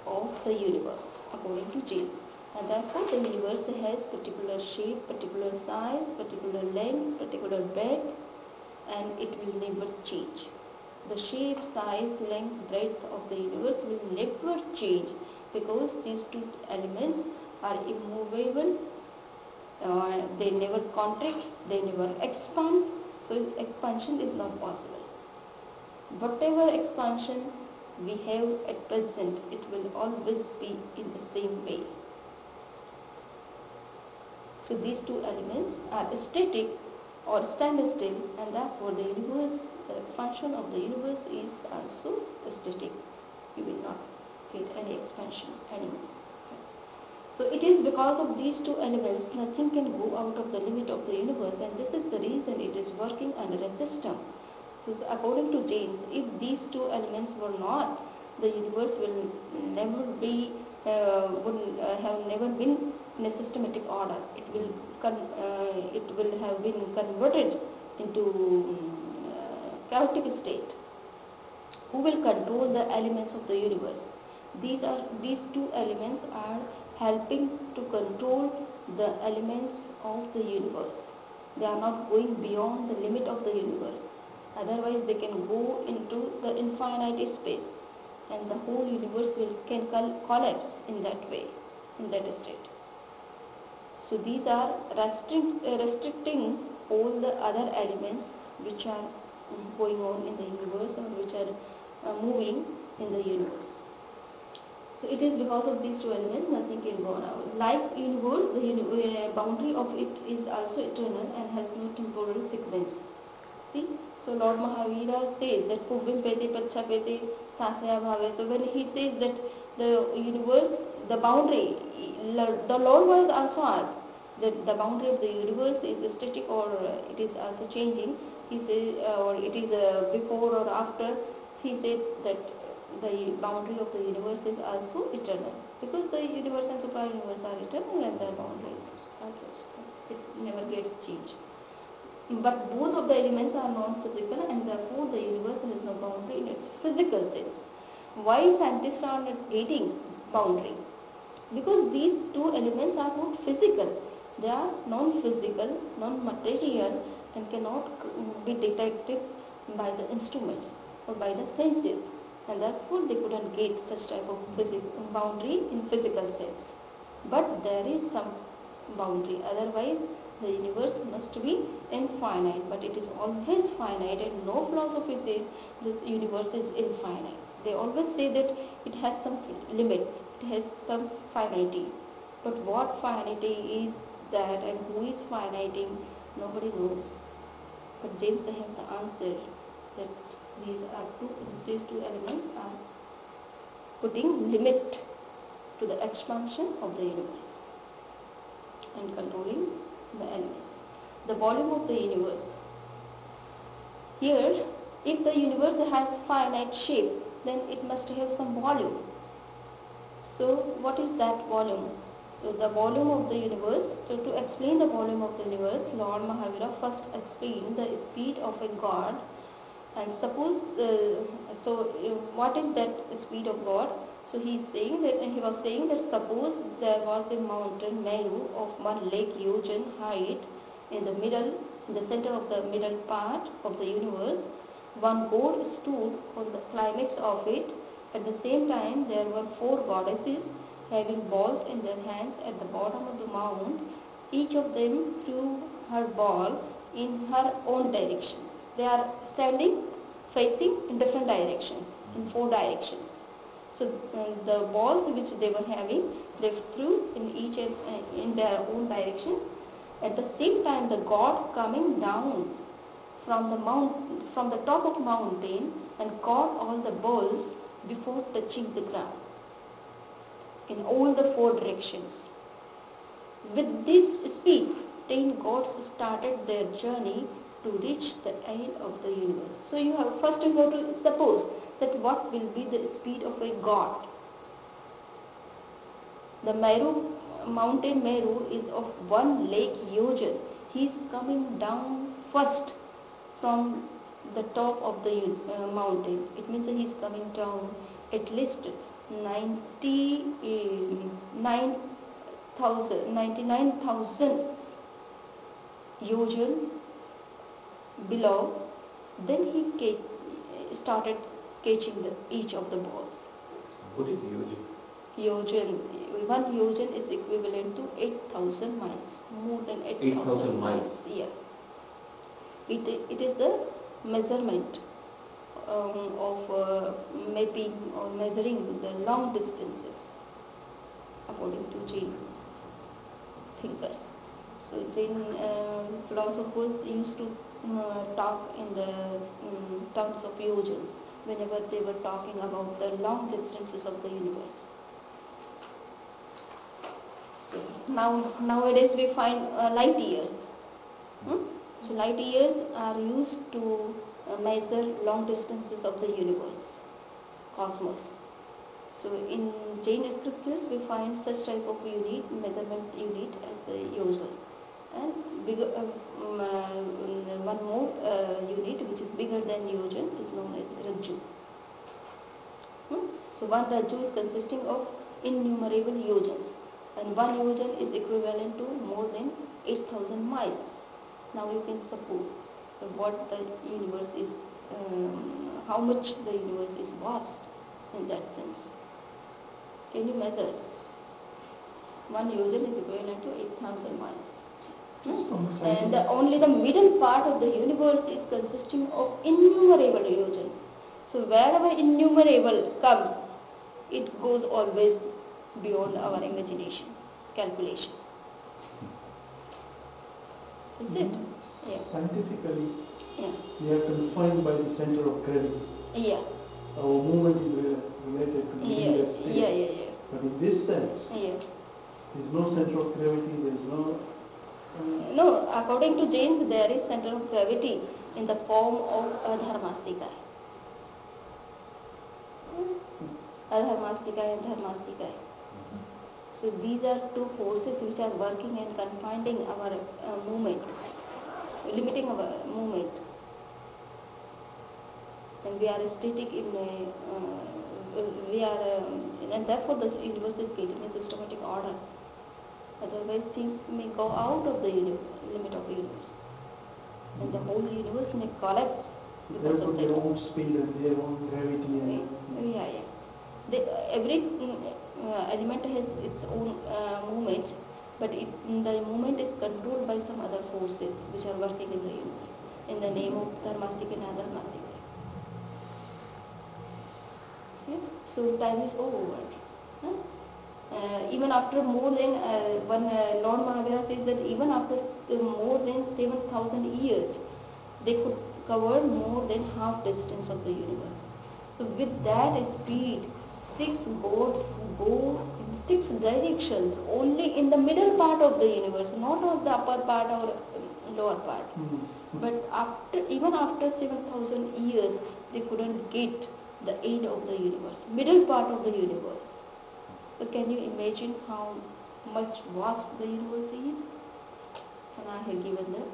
of the universe according to Jains. And therefore the universe has particular shape, particular size, particular length, particular breadth, and it will never change. The shape, size, length, breadth of the universe will never change, because these 2 elements are immovable. They never contract, they never expand. So expansion is not possible. Whatever expansion we have at present, it will always be in the same way. So these 2 elements are static or stand still, and therefore the universe, the expansion of the universe is also static. You will not get any expansion anymore. So it is because of these 2 elements, nothing can go out of the limit of the universe, and this is the reason it is working under a system. So according to Jains, if these 2 elements were not, the universe will never be, would have never been in a systematic order. It will have been converted into chaotic state. Who will control the elements of the universe? These 2 elements are helping to control the elements of the universe. They are not going beyond the limit of the universe. Otherwise, they can go into the infinite space, and the whole universe can collapse in that way, in that state. So these are restricting all the other elements which are going on in the universe or which are moving in the universe. So it is because of these two elements nothing can go on out. Like universe, the boundary of it is also eternal and has no temporal sequence. See, so Lord Mahavira says that Puvim Pete Pacha Pete Sasaya Bhave. So when he says that the universe, the boundary, the Lord was also asked that the boundary of the universe is static or it is also changing. He says, or it is before or after. He said that the boundary of the universe is also eternal, because the universe and supra-universe are eternal and their boundary also, it never gets changed. But both of the elements are non-physical, and therefore the universe has no boundary in its physical sense. Why scientists are not getting boundary? Because these two elements are not physical. They are non-physical, non-material, and cannot be detected by the instruments or by the senses, and therefore they couldn't get such type of boundary in physical sense. But there is some boundary, otherwise the universe must be infinite, but it is always finite, and no philosophy says the universe is infinite. They always say that it has some limit, it has some finity, but what finity is that and who is finiting, nobody knows. But James have the answer that these two elements are putting limit to the expansion of the universe and controlling the elements. The volume of the universe. Here, if the universe has finite shape, then it must have some volume. So what is that volume? So the volume of the universe, so to explain the volume of the universe, Lord Mahavira first explained the speed of a god. And suppose, what is that speed of God? So he was saying that suppose there was a mountain Meru of 1 lakh yojan height in the center of the middle part of the universe. One god stood on the climax of it. At the same time, there were 4 goddesses having balls in their hands at the bottom of the mount. Each of them threw her ball in her own directions. They are standing facing in different directions, in 4 directions. So the balls which they were having, they threw in each in their own directions. At the same time, the god coming down from the top of mountain and caught all the balls before touching the ground in all the 4 directions. With this speed, 10 gods started their journey to reach the end of the universe. So you have to suppose that what will be the speed of a god. The mountain Meru is of 1 lakh yojan. He is coming down first from the top of the mountain. It means that he is coming down at least 99,000 yojan below. Then he started catching each of the balls. What is yojan? Yojan, 1 yojan is equivalent to 8,000 miles, more than 8,000 miles. Yeah. It is the measurement of mapping or measuring the long distances according to Jain thinkers. So Jain philosophers used to talk in the terms of yojans whenever they were talking about the long distances of the universe. So nowadays we find light years. So light years are used to measure long distances of the universe, cosmos. So in Jain scriptures we find such type of measurement unit as a yojan. And bigger, one more unit which is bigger than yojan is known as rajju. So one rajju is consisting of innumerable yojans. A and 1 yojan is equivalent to more than 8,000 miles. Now you can suppose what the universe is, how much the universe is vast in that sense. Can you measure? 1 yojan is equivalent to 8,000 miles. And only the middle part of the universe is consisting of innumerable yojans. So wherever innumerable comes, it goes always beyond our imagination, calculation. Is it? Yeah. Scientifically, yeah. we are confined by the center of gravity. Yeah. Our movement is related to the space. Yeah. But in this sense, there is no center of gravity, there is no... No, according to James, there is center of gravity in the form of Dharmastika. Adharmastika and Dharmastika. So these are two forces which are working and confining our movement, limiting our movement. And we are static in and therefore the universe is getting a systematic order. Otherwise things may go out of the limit of the universe. And the whole universe may collapse because of their own speed and their own gravity. And every element has its own movement, but the movement is controlled by some other forces which are working in the universe in the name of Dharmastika and Adharmastika. Okay? So time is over. Even after more than Lord Mahavira says that even after more than 7,000 years, they could cover more than half distance of the universe. So with that speed, 6 gods go in 6 directions, only in the middle part of the universe, not of the upper part or lower part. But even after 7,000 years, they couldn't get the end of the universe, middle part of the universe. So can you imagine how much vast the universe is? And I have given the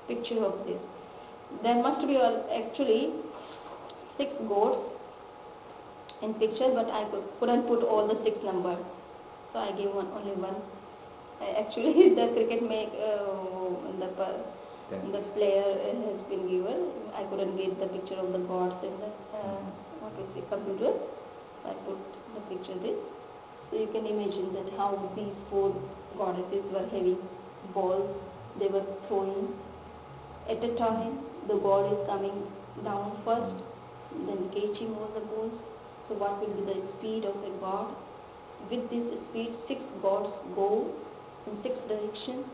picture of this. There must be actually 6 gods in picture, but I couldn't put all the 6 numbers. So I gave only one. Actually, the cricket the player has been given. I couldn't get the picture of the gods in the computer. So I put the picture there. So you can imagine that how these 4 goddesses were having balls. They were throwing at a time. The god is coming down first, then catching all the balls. So what will be the speed of a god? With this speed, 6 gods go in 6 directions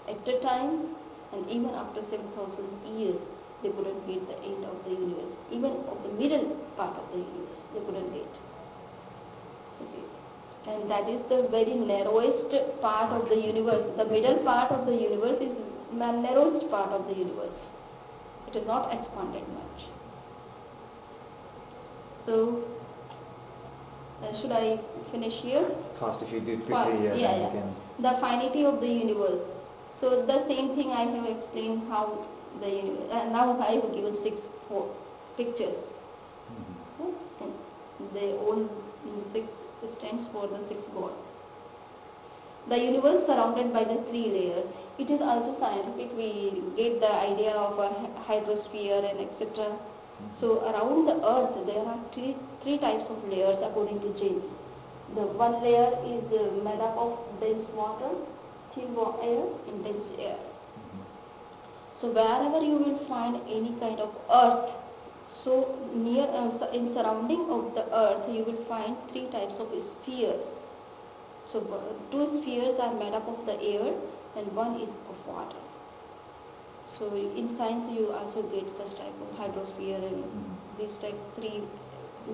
at a time, and even after 7,000 years, they couldn't get the end of the universe. Even of the middle part of the universe, they couldn't get. And that is the very narrowest part of the universe. The middle part of the universe is the narrowest part of the universe. It is not expanded much. So, should I finish here? Fast, if you do it quickly. The finity of the universe. So the same thing I have explained how the universe. Now I have given 4 pictures. And they all 6 stands for the 6 gods. The universe surrounded by the 3 layers. It is also scientific. We get the idea of a hydrosphere and etc. So around the earth there are 3 types of layers according to James. The one layer is made up of dense water, thin air and dense air. So wherever you will find any kind of earth, so near in surrounding of the earth you will find 3 types of spheres. So 2 spheres are made up of the air and 1 is of water. So in science you also get such type of hydrosphere, and these type 3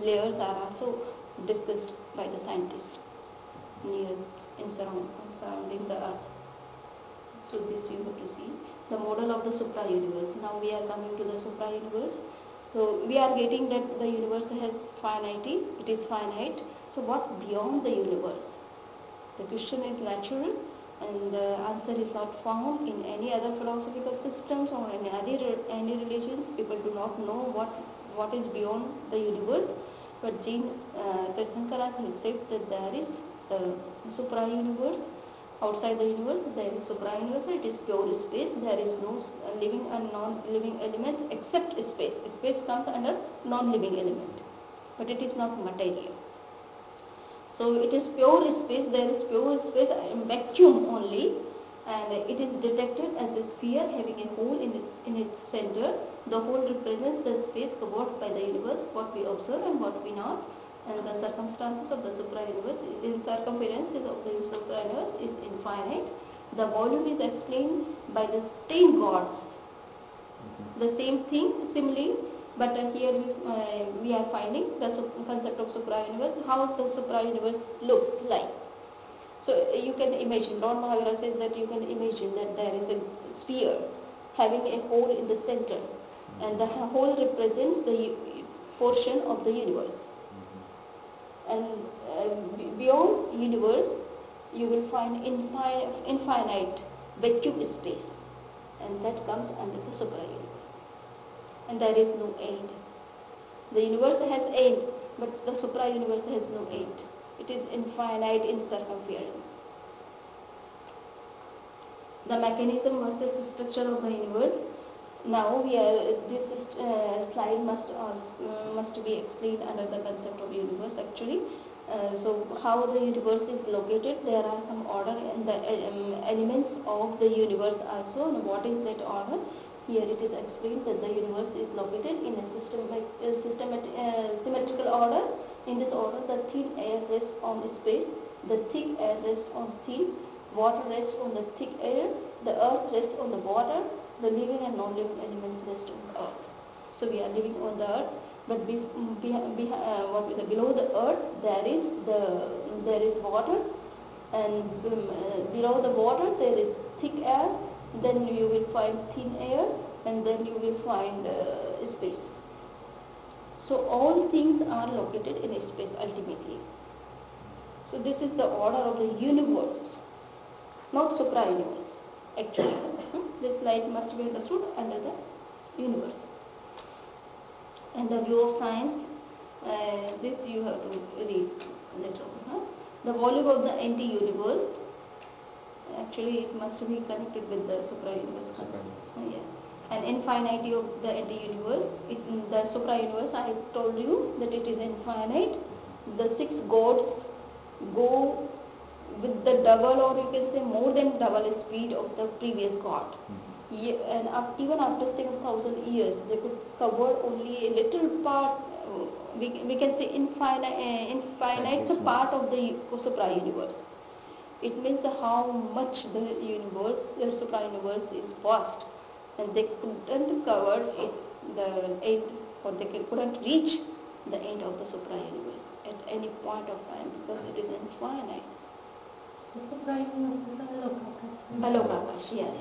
layers are also discussed by the scientists surrounding the earth. So this you have to see the model of the supra universe. Now we are coming to the supra universe. So we are getting that the universe has finity, it is finite. So what beyond the universe? The question is natural, and the answer is not found in any other philosophical systems or any religions. People do not know what is beyond the universe, But Tirthankara said that there is supra-universe. Outside the universe, there is supra-universe. It is pure space. There is no living and non-living elements except space. Space comes under non-living element, but it is not material. So it is pure space. There is pure space, vacuum only, and it is detected as a sphere having a hole in its center. The hole represents the space covered by the universe, what we observe and what we not. And the circumstances of the supra-universe, the circumferences of the supra-universe is infinite. The volume is explained by the same gods. The same thing, similarly, but here we are finding the concept of supra-universe, how the supra-universe looks like. So you can imagine, Lord Mahavira says that you can imagine that there is a sphere having a hole in the center, and the hole represents the portion of the universe. And beyond universe, you will find infinite vacuum space, and that comes under the supra-universe. And there is no end. The universe has end, but the supra-universe has no end. It is infinite in circumference. The mechanism versus structure of the universe. Now this slide must be explained under the concept of universe actually. So how the universe is located, there are some order in the elements of the universe also, and what is that order? Here it is explained that the universe is located in a symmetrical order. In this order, the thin air rests on space, the thick air rests on thin, water rests on the thick air, the earth rests on the water, the living and non-living elements rest on the earth. So we are living on the earth, but below the earth there is water, and below the water there is thick air. Then you will find thin air, and then you will find space. So all things are located in space ultimately. So this is the order of the universe, not supra-universe. Actually, this slide must be understood under the universe. And the view of science, this you have to read later on. The volume of the anti-universe, actually it must be connected with the supra-universe. Yeah. And infinity of the anti-universe, the supra-universe, I told you that it is infinite. The 6 gods go with the double, or you can say more than double speed of the previous god. And even after 7,000 years, they could cover only a little part. We can say infinite part of the supra-universe. It means how much the universe, the supra-universe is vast, and they couldn't cover the end, or they couldn't reach the end of the supra-universe at any point of time, because it is infinite. The supra-universe is Alokakash. Alokakash, yeah.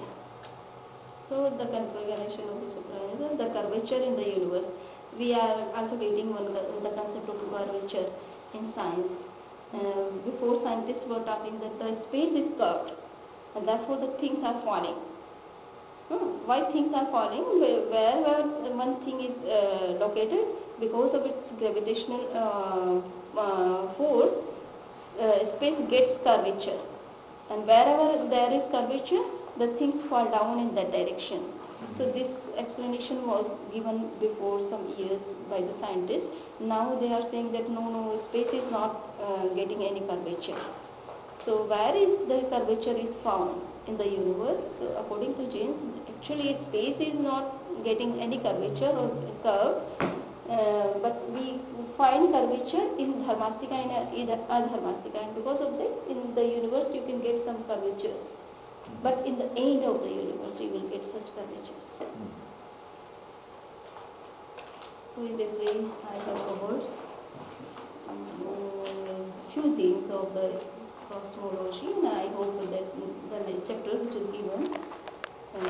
So the configuration of the supra-universe, the curvature in the universe. We are also getting the concept of curvature in science. Before, scientists were talking that the space is curved, and therefore the things are falling. Why things are falling? Where one thing is located, because of its gravitational force, space gets curvature, and wherever there is curvature, the things fall down in that direction. So this explanation was given before some years by the scientists. Now they are saying that no, space is not getting any curvature. So where is the curvature is found in the universe? So according to James, actually space is not getting any curvature or curve, but we find curvature in Dharmastika and in Adharmastika, and because of that, in the universe you can get some curvatures. But in the end of the universe, you will get such curvatures. So in this way, I have covered few things of the cosmology, and I hope that the chapter which is given in